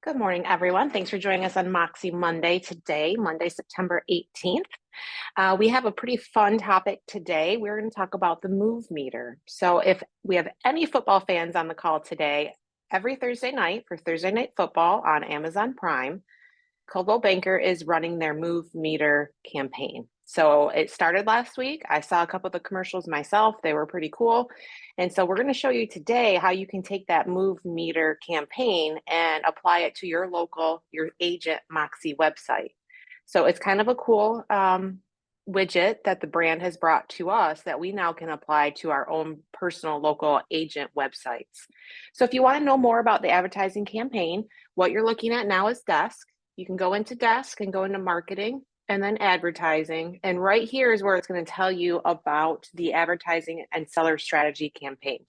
Good morning, everyone. Thanks for joining us on Moxie Monday today, Monday, September 18th. We have a pretty fun topic today. We're going to talk about the MoveMeter. So if we have any football fans on the call today, every Thursday night for Thursday Night Football on Amazon Prime, Coldwell Banker is running their MoveMeter campaign. So it started last week. I saw a couple of the commercials myself. They were pretty cool. And so we're going to show you today how you can take that MoveMeter campaign and apply it to your local, your agent Moxie website. So it's kind of a cool widget that the brand has brought to us that we now can apply to our own personal local agent websites. So if you want to know more about the advertising campaign, what you're looking at now is Desk. You can go into Desk and go into Marketing and then Advertising. And right here is where it's going to tell you about the advertising and seller strategy campaign.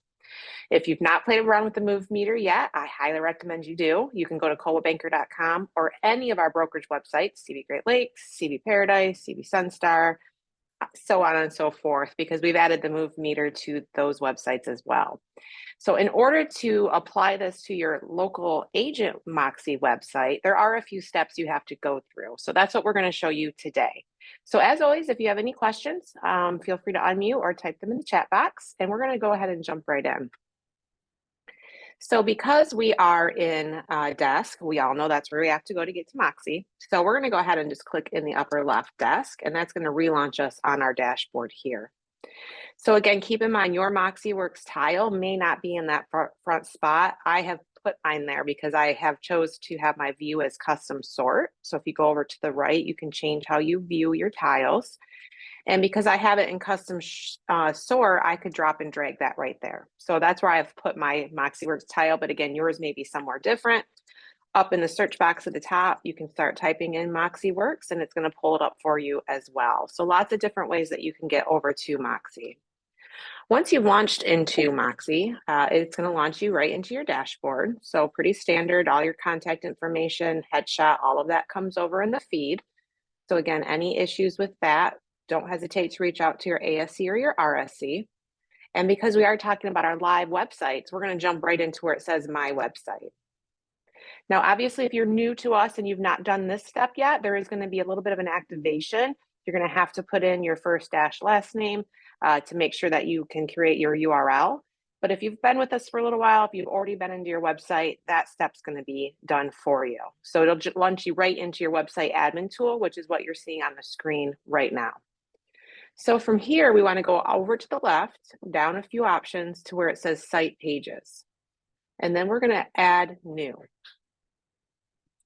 If you've not played around with the MoveMeter yet, I highly recommend you do. You can go to coldwellbanker.com or any of our brokerage websites, CB Great Lakes, CB Paradise, CB Sunstar, so on and so forth, because we've added the MoveMeter to those websites as well. So in order to apply this to your local agent Moxie website, there are a few steps you have to go through. So that's what we're going to show you today. So as always, if you have any questions, feel free to unmute or type them in the chat box, and we're going to go ahead and jump right in. So because we are in Desk, we all know that's where we have to go to get to Moxie. So we're going to go ahead and just click in the upper left Desk, and that's going to relaunch us on our dashboard here. So again, keep in mind your MoxiWorks tile may not be in that front spot. I have put mine there because I have chose to have my view as custom sort. So if you go over to the right, you can change how you view your tiles. And because I have it in custom sort, I could drop and drag that right there. So that's where I've put my MoxiWorks tile, but again, yours may be somewhere different. Up in the search box at the top, you can start typing in MoxiWorks and it's going to pull it up for you as well. So lots of different ways that you can get over to Moxie. Once you've launched into Moxie, it's going to launch you right into your dashboard. So pretty standard, all your contact information, headshot, all of that comes over in the feed. So again, any issues with that, don't hesitate to reach out to your ASC or your RSC. And because we are talking about our live websites, we're going to jump right into where it says My Website. Now, obviously, if you're new to us and you've not done this step yet, there is going to be a little bit of an activation. You're going to have to put in your first dash last name to make sure that you can create your URL. But if you've been with us for a little while, if you've already been into your website, that step's going to be done for you. So it'll just launch you right into your website admin tool, which is what you're seeing on the screen right now. So from here, we want to go over to the left, down a few options to where it says Site Pages. And then we're going to add New.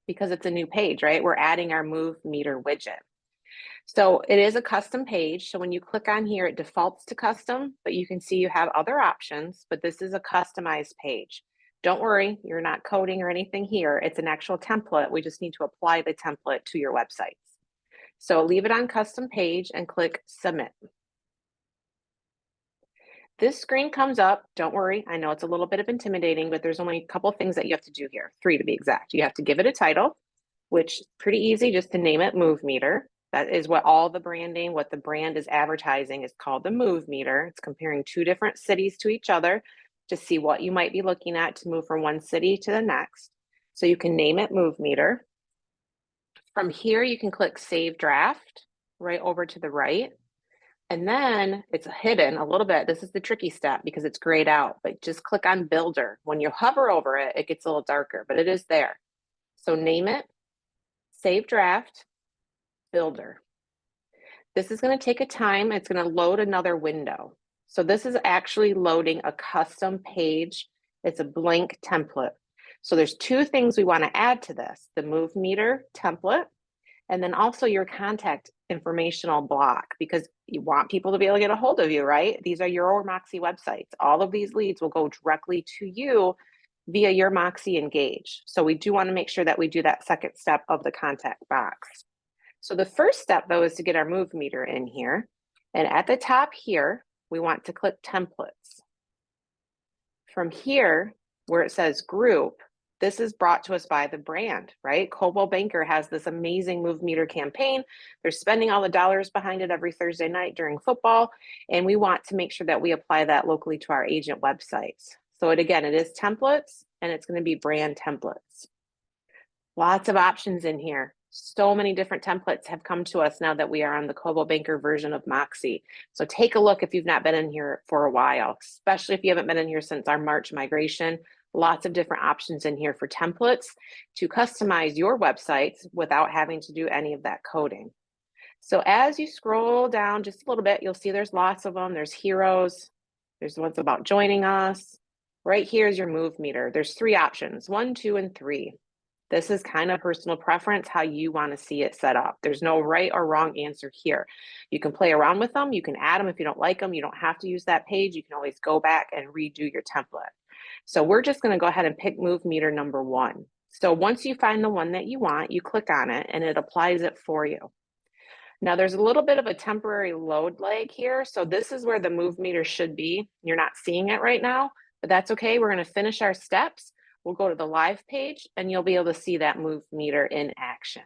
Because it's a new page, right? We're adding our MoveMeter widget. So it is a custom page. So when you click on here, it defaults to custom, but you can see you have other options, but this is a customized page. Don't worry, you're not coding or anything here. It's an actual template. We just need to apply the template to your websites. So leave it on custom page and click submit. This screen comes up. Don't worry, I know it's a little bit of intimidating, but there's only a couple of things that you have to do here, 3 to be exact. You have to give it a title, which is pretty easy, just to name it MoveMeter. That is what all the branding, what the brand is advertising is called the MoveMeter. It's comparing 2 different cities to each other to see what you might be looking at to move from one city to the next. So you can name it MoveMeter. From here, you can click Save Draft right over to the right. And then it's hidden a little bit. This is the tricky step because it's grayed out, but just click on Builder. When you hover over it, it gets a little darker, but it is there. So name it, Save Draft, Builder. This is going to take a time. It's going to load another window. So this is actually loading a custom page. It's a blank template. So there's 2 things we want to add to this, the MoveMeter template, and then also your contact informational block, because you want people to be able to get a hold of you, right? These are your Moxie websites. All of these leads will go directly to you via your Moxie Engage. So we do want to make sure that we do that second step of the contact box. So the first step, though, is to get our MoveMeter in here. And at the top here, we want to click Templates. From here, where it says Group, this is brought to us by the brand, right? Coldwell Banker has this amazing MoveMeter campaign. They're spending all the dollars behind it every Thursday night during football, and we want to make sure that we apply that locally to our agent websites. So again, it is templates, and it's going to be brand templates. Lots of options in here. So many different templates have come to us now that we are on the Cobo Banker version of Moxie. So take a look if you've not been in here for a while, especially if you haven't been in here since our March migration. Lots of different options in here for templates to customize your websites without having to do any of that coding. So as you scroll down just a little bit, you'll see there's lots of them. There's heroes. There's the ones about joining us. Right here is your MoveMeter. There's 3 options, 1, 2, and 3. This is kind of personal preference, how you want to see it set up. There's no right or wrong answer here. You can play around with them. You can add them if you don't like them. You don't have to use that page. You can always go back and redo your template. So we're just going to go ahead and pick MoveMeter number 1. So once you find the one that you want, you click on it and it applies it for you. Now there's a little bit of a temporary load lag here. So this is where the MoveMeter should be. You're not seeing it right now, but that's okay. We're going to finish our steps. We'll go to the live page and you'll be able to see that MoveMeter in action.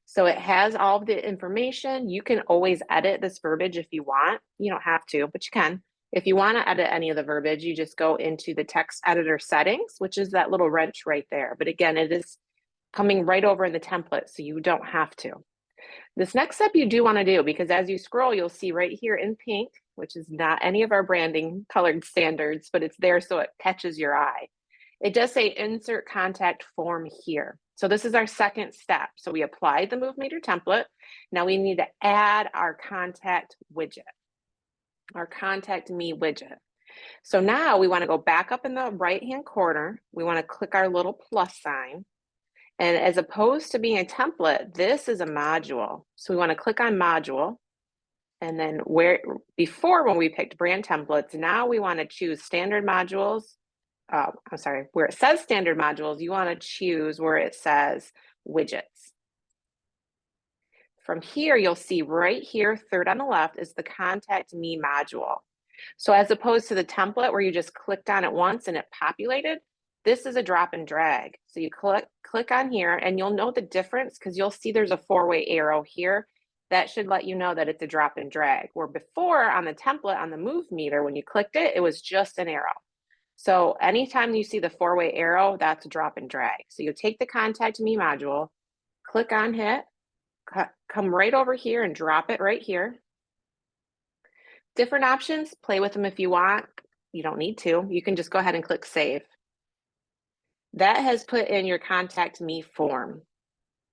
So it has all of the information. You can always edit this verbiage if you want. You don't have to, but you can. If you want to edit any of the verbiage, you just go into the text editor settings, which is that little wrench right there. But again, it is coming right over in the template, so you don't have to. This next step you do want to do, because as you scroll, you'll see right here in pink, which is not any of our branding colored standards, but it's there so it catches your eye. It does say insert contact form here. So this is our second step. So we applied the MoveMeter template. Now we need to add our contact widget, our contact me widget. So now we want to go back up in the right-hand corner. We want to click our little plus sign. And as opposed to being a template, this is a module. So we want to click on module. And then before when we picked brand templates, now we want to choose standard modules. Where it says standard modules, you want to choose where it says widgets. From here, you'll see right here, third on the left, is the contact me module. So as opposed to the template where you just clicked on it once and it populated, this is a drop and drag. So you click on here and you'll know the difference because you'll see there's a 4-way arrow here. That should let you know that it's a drop and drag. Where before on the template on the MoveMeter, when you clicked it, it was just an arrow. So anytime you see the 4-way arrow, that's a drop and drag. So you take the contact me module, click on hit, come right over here and drop it right here. Different options, play with them if you want. You don't need to. You can just go ahead and click save. That has put in your contact me form.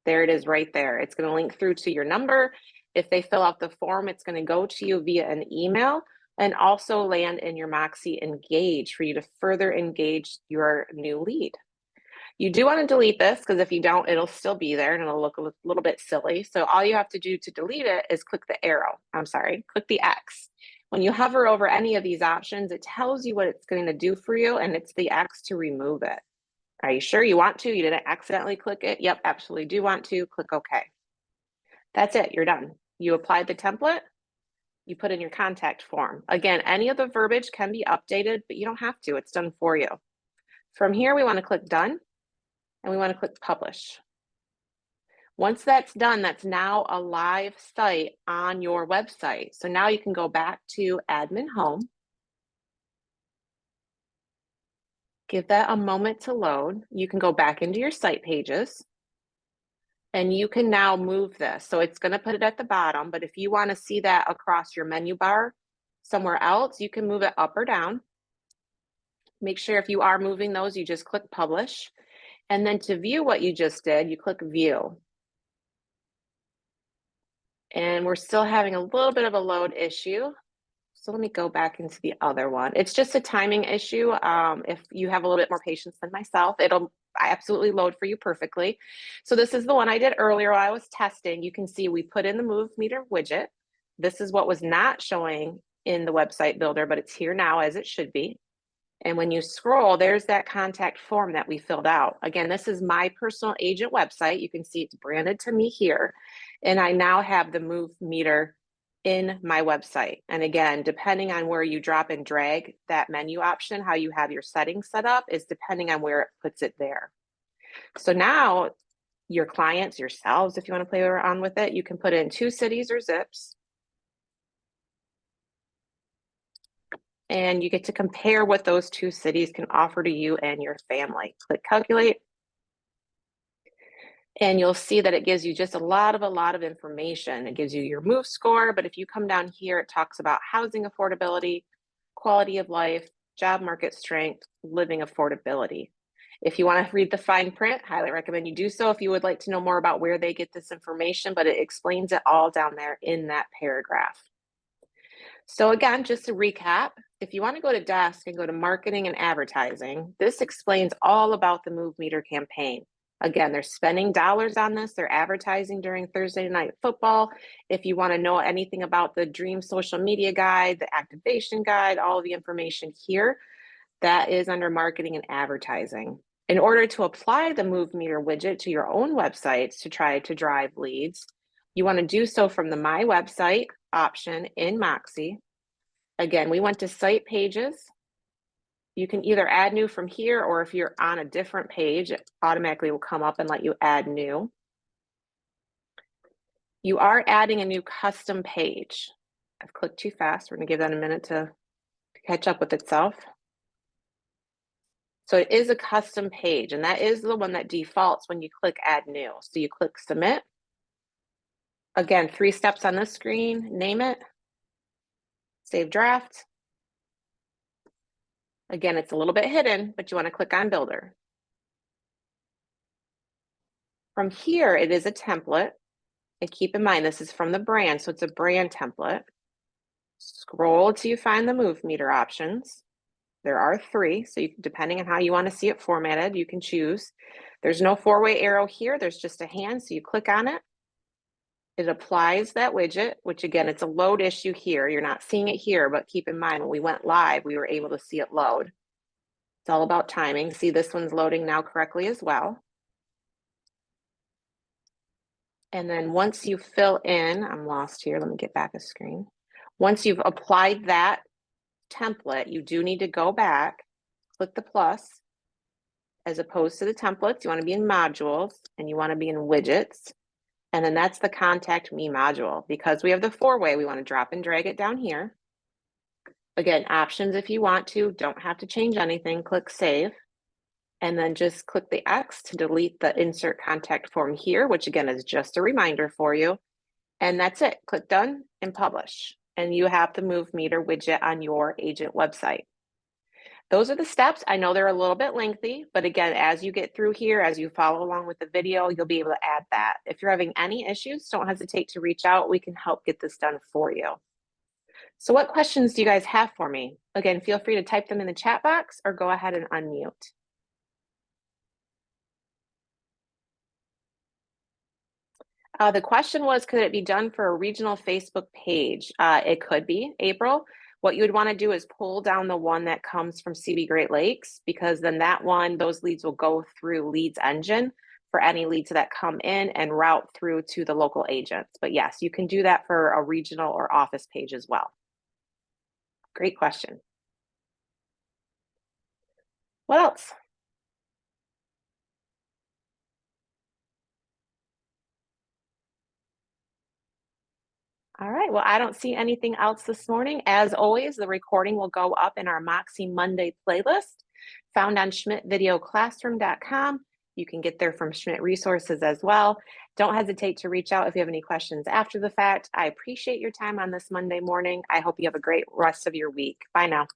There it is right there. It's going to link through to your number. If they fill out the form, it's going to go to you via an email and also land in your Moxie Engage for you to further engage your new lead. You do want to delete this because if you don't, it'll still be there and it'll look a little bit silly. So all you have to do to delete it is click the click the X. When you hover over any of these options, it tells you what it's going to do for you, and it's the X to remove it. Are you sure you want to? You didn't accidentally click it? Yep, absolutely do want to. Click OK. That's it. You're done. You applied the template. You put in your contact form. Again, any of the verbiage can be updated, but you don't have to. It's done for you. From here, we want to click done, and we want to click publish. Once that's done, that's now a live site on your website. So now you can go back to admin home. Give that a moment to load. You can go back into your site pages. And you can now move this. So it's going to put it at the bottom, but if you want to see that across your menu bar somewhere else, you can move it up or down. Make sure if you are moving those, you just click publish. And then to view what you just did, you click view. And we're still having a little bit of a load issue. So let me go back into the other one. It's just a timing issue. If you have a little bit more patience than myself, it'll absolutely load for you perfectly. So this is the one I did earlier while I was testing. You can see we put in the MoveMeter widget. This is what was not showing in the website builder, but it's here now as it should be. And when you scroll, there's that contact form that we filled out. Again, this is my personal agent website. You can see it's branded to me here. And I now have the MoveMeter in my website. And again, depending on where you drop and drag that menu option, how you have your settings set up is depending on where it puts it there. So now your clients, yourselves, if you want to play around with it, you can put in 2 cities or zips. And you get to compare what those 2 cities can offer to you and your family. Click calculate. And you'll see that it gives you just a lot of information. It gives you your move score, but if you come down here, it talks about housing affordability, quality of life, job market strength, living affordability. If you want to read the fine print, highly recommend you do so if you would like to know more about where they get this information, but it explains it all down there in that paragraph. So again, just to recap, if you want to go to desk and go to marketing and advertising, this explains all about the MoveMeter campaign. Again, they're spending dollars on this. They're advertising during Thursday night football. If you want to know anything about the Dream social media guide, the activation guide, all of the information here, that is under marketing and advertising. In order to apply the MoveMeter widget to your own websites to try to drive leads, you want to do so from the My Website option in Moxie. Again, we went to site pages. You can either add new from here, or if you're on a different page, it automatically will come up and let you add new. You are adding a new custom page. I've clicked too fast. We're going to give that a minute to catch up with itself. So it is a custom page, and that is the one that defaults when you click add new. So you click submit. Again, 3 steps on this screen: name it, save draft. Again, it's a little bit hidden, but you want to click on builder. From here, it is a template. And keep in mind, this is from the brand, so it's a brand template. Scroll till you find the MoveMeter options. There are 3, so depending on how you want to see it formatted, you can choose. There's no 4-way arrow here, there's just a hand, so you click on it. It applies that widget, which again, it's a load issue here. You're not seeing it here, but keep in mind when we went live, we were able to see it load. It's all about timing. See, this one's loading now correctly as well. And then once you fill in, I'm lost here, let me get back a screen. Once you've applied that template, you do need to go back, click the plus, as opposed to the templates. You want to be in modules and you want to be in widgets. And then that's the contact me module. Because we have the 4-way, we want to drop and drag it down here. Again, options if you want to, don't have to change anything, click save. And then just click the X to delete the insert contact form here, which again is just a reminder for you. And that's it, click done and publish. And you have the MoveMeter widget on your agent website. Those are the steps. I know they're a little bit lengthy, but again, as you get through here, as you follow along with the video, you'll be able to add that. If you're having any issues, don't hesitate to reach out. We can help get this done for you. So what questions do you guys have for me? Again, feel free to type them in the chat box or go ahead and unmute. The question was, could it be done for a regional Facebook page? It could be, April. What you would want to do is pull down the one that comes from CB Great Lakes, because then that one, those leads will go through Leads Engine for any leads that come in and route through to the local agents. But yes, you can do that for a regional or office page as well. Great question. What else? All right, well, I don't see anything else this morning. As always, the recording will go up in our MoxiMonday playlist found on schmidtvideoclassroom.com. You can get there from Schmidt Resources as well. Don't hesitate to reach out if you have any questions after the fact. I appreciate your time on this Monday morning. I hope you have a great rest of your week. Bye now.